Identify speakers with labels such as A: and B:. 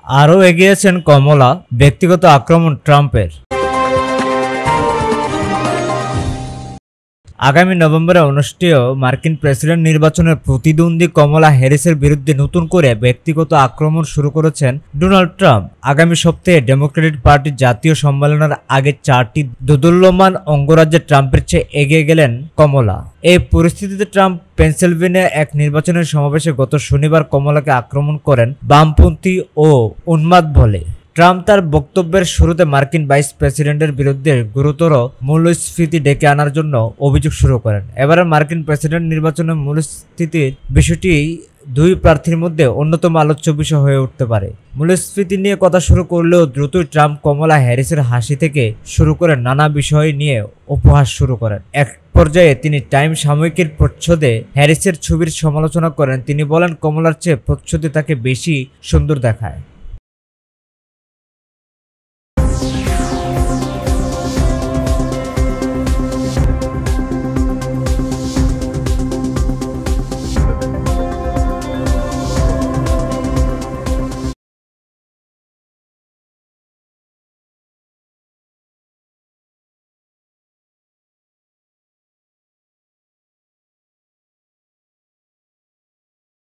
A: আরও এগিয়েছেন কমলা, ব্যক্তিগত আক্রমণ ট্রাম্পের। আগামী নভেম্বরে অনুষ্ঠেয় মার্কিন প্রেসিডেন্ট নির্বাচনের প্রতিদ্বন্দ্বী কমলা হ্যারিসের বিরুদ্ধে নতুন করে ব্যক্তিগত আক্রমণ শুরু করেছেন ডোনাল্ড ট্রাম্প। আগামী সপ্তাহে ডেমোক্রেটিক পার্টির জাতীয় সম্মেলনের আগে 4টি দোদুল্যমান অঙ্গরাজ্যে ট্রাম্পের চেয়ে এগিয়ে গেলেন কমলা। এই পরিস্থিতিতে ট্রাম্প পেনসিলভেনিয়া এক নির্বাচনের সমাবেশে গত শনিবার কমলাকে আক্রমণ করেন বামপন্থী ও উন্মাদ বলে। ট্রাম্প তার বক্তব্যের শুরুতে মার্কিন ভাইস প্রেসিডেন্টের বিরুদ্ধে গুরুতর মূল্যস্ফীতি ডেকে আনার জন্য অভিযোগ শুরু করেন। এবারে মার্কিন প্রেসিডেন্ট নির্বাচনে মূল্যস্ফীতির বিষয়টি দুই প্রার্থীর মধ্যে অন্যতম আলোচ্য বিষয় হয়ে উঠতে পারে। মূল্যস্ফীতি নিয়ে কথা শুরু করলেও দ্রুতই ট্রাম্প কমলা হ্যারিসের হাসি থেকে শুরু করে নানা বিষয় নিয়ে উপহাস শুরু করেন। এক পর্যায়ে তিনি টাইম সাময়িকীর প্রচ্ছদে হ্যারিসের ছবির সমালোচনা করেন। তিনি বলেন, কমলার চেয়ে প্রচ্ছদে তাকে বেশি সুন্দর দেখায়।